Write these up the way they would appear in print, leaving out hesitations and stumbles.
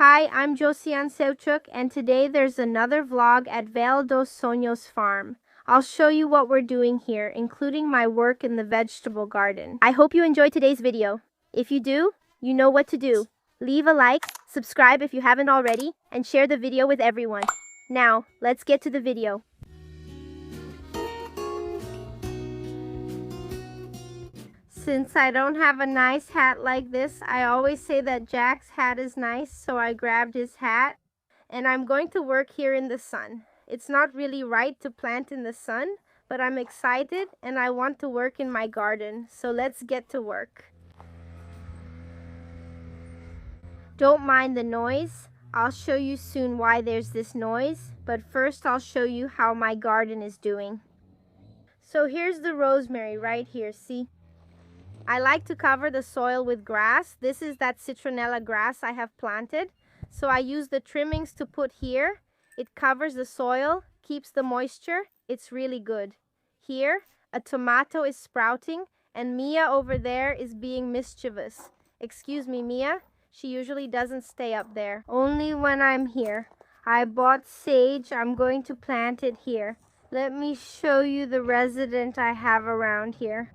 Hi, I'm Josiane Sewchuk, and today there's another vlog at Vale dos Sonhos farm. I'll show you what we're doing here, including my work in the vegetable garden. I hope you enjoyed today's video. If you do, you know what to do. Leave a like, subscribe if you haven't already, and share the video with everyone. Now, let's get to the video. Since I don't have a nice hat like this, I always say that Jack's hat is nice, so I grabbed his hat. And I'm going to work here in the sun. It's not really right to plant in the sun, but I'm excited and I want to work in my garden, so let's get to work. Don't mind the noise. I'll show you soon why there's this noise, but first I'll show you how my garden is doing. So here's the rosemary right here, see? I like to cover the soil with grass. This is that citronella grass I have planted. So I use the trimmings to put here. It covers the soil, keeps the moisture. It's really good. Here, a tomato is sprouting, and Mia over there is being mischievous. Excuse me, Mia. She usually doesn't stay up there. Only when I'm here. I bought sage. I'm going to plant it here. Let me show you the resident I have around here.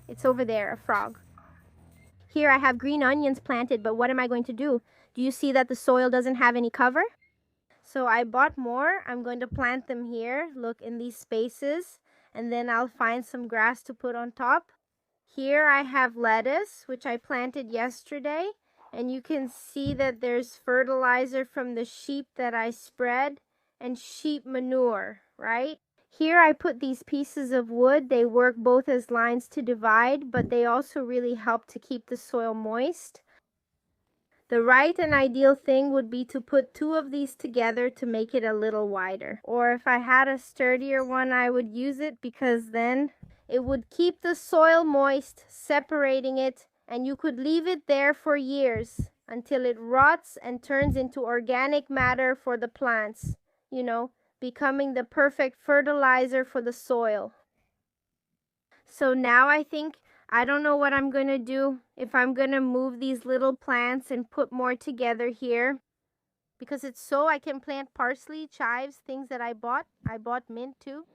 It's over there, a frog. Here I have green onions planted, but what am I going to do? Do you see that the soil doesn't have any cover? So I bought more. I'm going to plant them here. Look, in these spaces. And then I'll find some grass to put on top. Here I have lettuce, which I planted yesterday. And you can see that there's fertilizer from the sheep that I spread and sheep manure, right? Here I put these pieces of wood. They work both as lines to divide, but they also really help to keep the soil moist. The right and ideal thing would be to put two of these together to make it a little wider. Or if I had a sturdier one, I would use it because then it would keep the soil moist, separating it, and you could leave it there for years until it rots and turns into organic matter for the plants, you know, becoming the perfect fertilizer for the soil. So now I don't know what I'm going to do, if I'm going to move these little plants and put more together here. Because it's so I can plant parsley, chives, things that I bought. I bought mint too.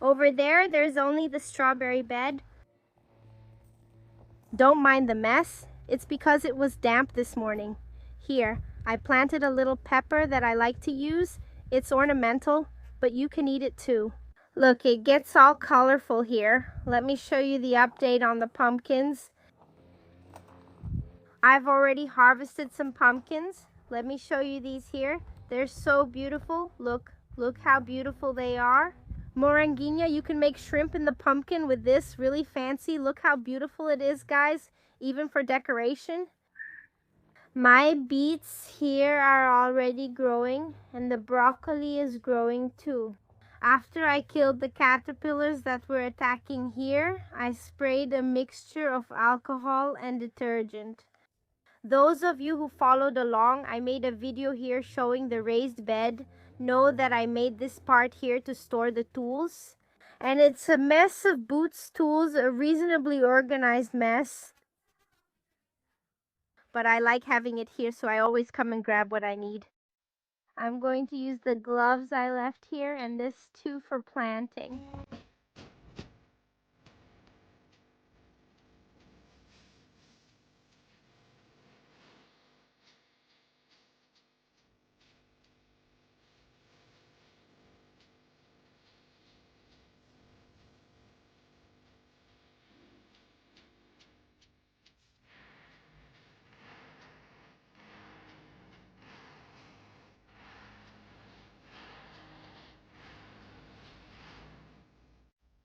Over there, there's only the strawberry bed. Don't mind the mess. It's because it was damp this morning. Here, I planted a little pepper that I like to use. It's ornamental, but you can eat it too. Look, it gets all colorful here. Let me show you the update on the pumpkins. I've already harvested some pumpkins. Let me show you these here. They're so beautiful. Look how beautiful they are. Moranguinha, you can make shrimp in the pumpkin with this, really fancy. Look how beautiful it is, guys, even for decoration. My beets here are already growing, and the broccoli is growing too. After I killed the caterpillars that were attacking here, I sprayed a mixture of alcohol and detergent. Those of you who followed along, I made a video here showing the raised bed. Know that I made this part here to store the tools. And it's a mess of boots, tools, a reasonably organized mess. But I like having it here, so I always come and grab what I need. I'm going to use the gloves I left here and this too for planting.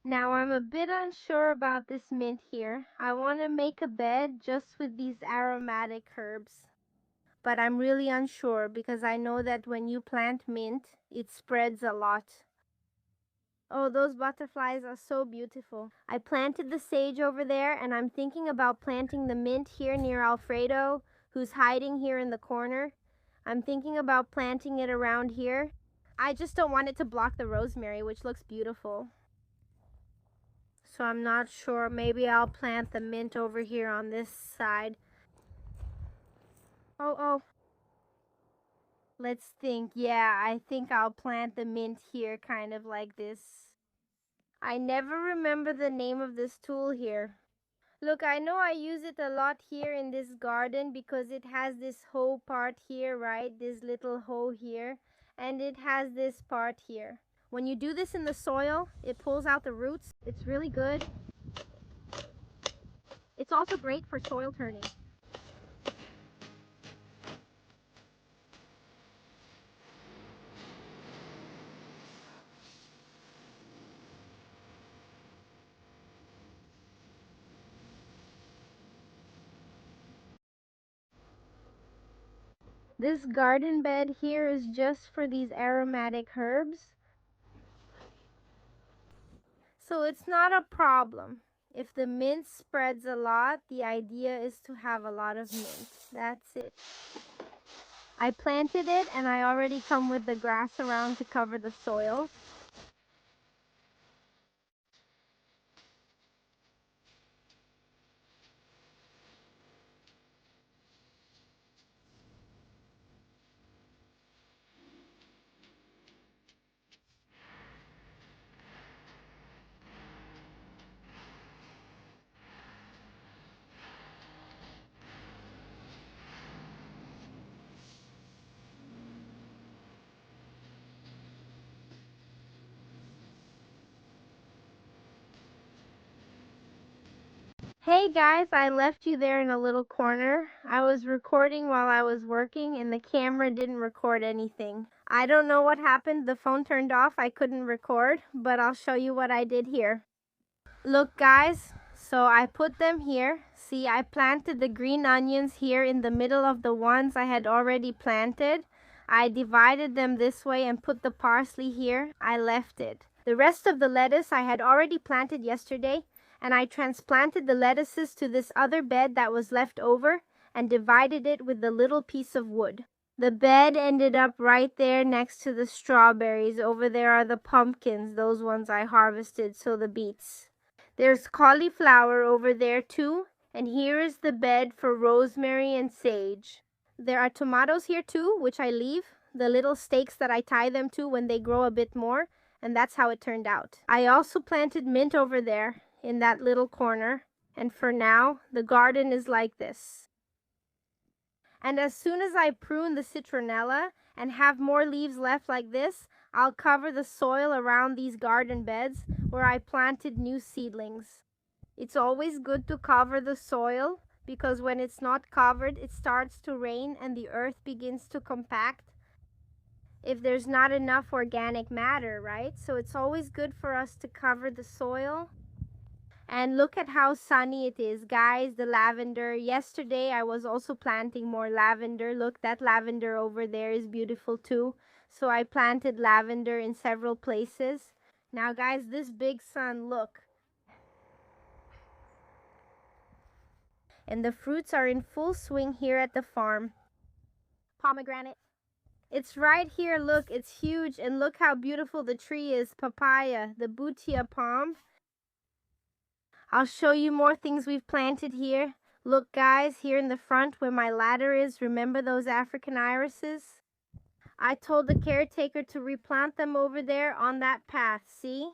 Now I'm a bit unsure about this mint here. I want to make a bed just with these aromatic herbs. But I'm really unsure because I know that when you plant mint, it spreads a lot. Oh, those butterflies are so beautiful. I planted the sage over there and I'm thinking about planting the mint here near Alfredo, who's hiding here in the corner. I'm thinking about planting it around here. I just don't want it to block the rosemary, which looks beautiful. So I'm not sure. Maybe I'll plant the mint over here on this side. Oh. Let's think. Yeah, I think I'll plant the mint here, kind of like this. I never remember the name of this tool here. Look, I know I use it a lot here in this garden because it has this hoe part here, right? This little hoe here. And it has this part here. When you do this in the soil, it pulls out the roots. It's really good. It's also great for soil turning. This garden bed here is just for these aromatic herbs. So it's not a problem. If the mint spreads a lot, the idea is to have a lot of mint. That's it. I planted it and I already come with the grass around to cover the soil. Hey guys, I left you there in a little corner. I was recording while I was working and the camera didn't record anything. I don't know what happened. The phone turned off. I couldn't record, but I'll show you what I did here. Look guys, so I put them here. See, I planted the green onions here in the middle of the ones I had already planted. I divided them this way and put the parsley here. I left it. The rest of the lettuce I had already planted yesterday, and I transplanted the lettuces to this other bed that was left over and divided it with the little piece of wood. The bed ended up right there next to the strawberries. Over there are the pumpkins, those ones I harvested, so the beets. There's cauliflower over there too, and here is the bed for rosemary and sage. There are tomatoes here too, which I leave, the little stakes that I tie them to when they grow a bit more, and that's how it turned out. I also planted mint over there in that little corner, and for now, the garden is like this. And as soon as I prune the citronella and have more leaves left like this, I'll cover the soil around these garden beds where I planted new seedlings. It's always good to cover the soil because when it's not covered, it starts to rain and the earth begins to compact if there's not enough organic matter, right? So it's always good for us to cover the soil. And look at how sunny it is, guys, the lavender. Yesterday, I was also planting more lavender. Look, that lavender over there is beautiful too. So I planted lavender in several places. Now, guys, this big sun, look. And the fruits are in full swing here at the farm. Pomegranate. It's right here, look, it's huge. And look how beautiful the tree is, papaya, the butia palm. I'll show you more things we've planted here. Look guys, here in the front where my ladder is, remember those African irises? I told the caretaker to replant them over there on that path, see?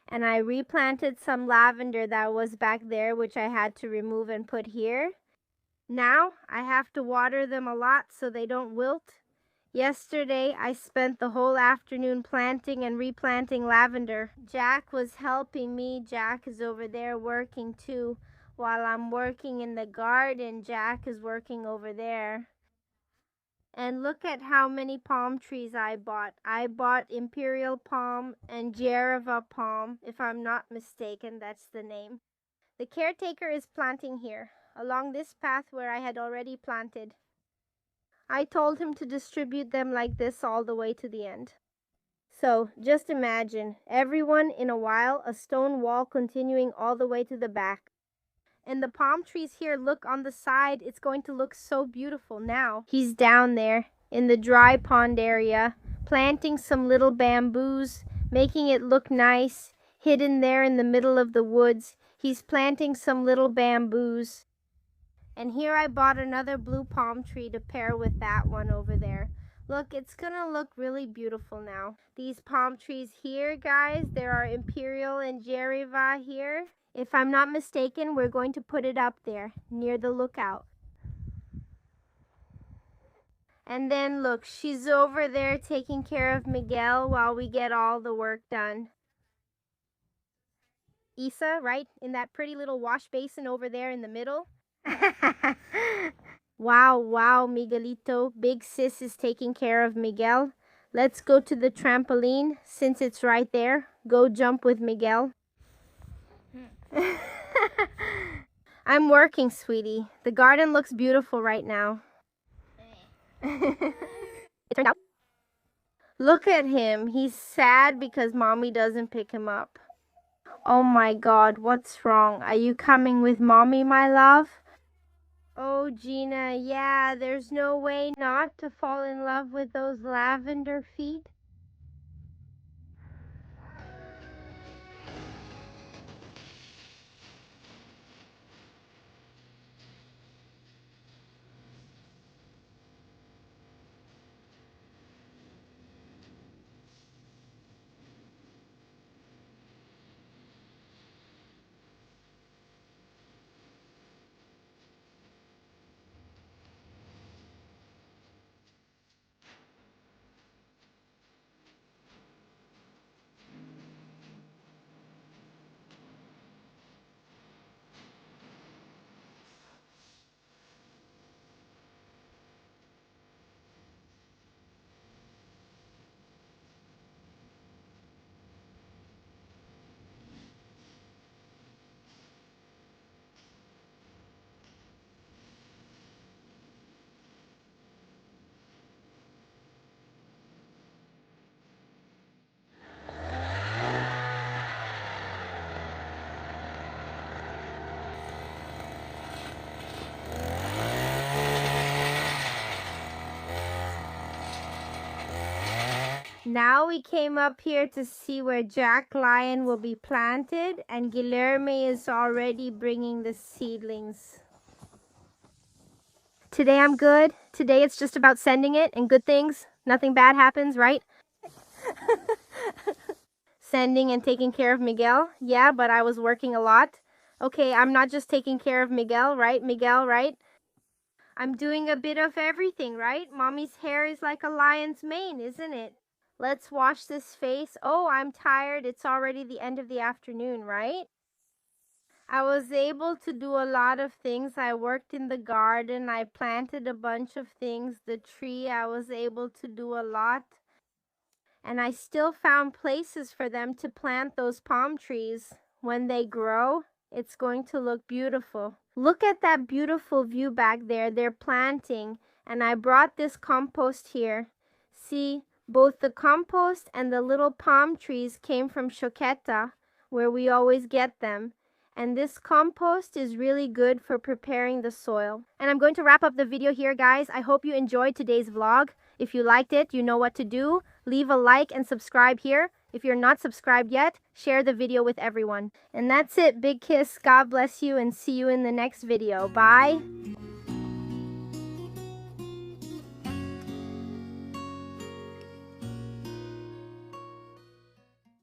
And I replanted some lavender that was back there, which I had to remove and put here. Now I have to water them a lot so they don't wilt. Yesterday, I spent the whole afternoon planting and replanting lavender. Jack was helping me. Jack is over there working too. While I'm working in the garden, Jack is working over there. And look at how many palm trees I bought. I bought imperial palm and Jereva palm, if I'm not mistaken, that's the name. The caretaker is planting here, along this path where I had already planted. I told him to distribute them like this all the way to the end. So, just imagine, everyone in a while, a stone wall continuing all the way to the back. And the palm trees here, look on the side, it's going to look so beautiful now. He's down there in the dry pond area, planting some little bamboos, making it look nice. hidden there in the middle of the woods. He's planting some little bamboos. And here I bought another blue palm tree to pair with that one over there. Look, it's gonna look really beautiful now. These palm trees here, guys, there are Imperial and Jeriva here. If I'm not mistaken, we're going to put it up there near the lookout. And then look, she's over there taking care of Miguel while we get all the work done. Isa, right? In that pretty little wash basin over there in the middle. Wow, Miguelito. Big sis is taking care of Miguel. Let's go to the trampoline since it's right there. Go jump with Miguel. I'm working, sweetie. The garden looks beautiful right now. It turned out. Look at him. He's sad because mommy doesn't pick him up. Oh my God, what's wrong? Are you coming with mommy, my love? Oh, Gina, yeah, there's no way not to fall in love with those lavender feet. Now we came up here to see where Jack Lion will be planted, and Guilherme is already bringing the seedlings. Today I'm good. Today it's just about sending it and good things. Nothing bad happens, right? Sending and taking care of Miguel. Yeah, but I was working a lot. Okay, I'm not just taking care of Miguel, right? Miguel, right? I'm doing a bit of everything, right? Mommy's hair is like a lion's mane, isn't it? Let's wash this face. Oh, I'm tired. It's already the end of the afternoon, right? I was able to do a lot of things. I worked in the garden. I planted a bunch of things. The tree, I was able to do a lot. And I still found places for them to plant those palm trees. When they grow, it's going to look beautiful. Look at that beautiful view back there. They're planting, and I brought this compost here. See, both the compost and the little palm trees came from Choqueta, where we always get them. And this compost is really good for preparing the soil. And I'm going to wrap up the video here, guys. I hope you enjoyed today's vlog. If you liked it, you know what to do. Leave a like and subscribe here. If you're not subscribed yet, share the video with everyone. And that's it. Big kiss. God bless you, and see you in the next video. Bye.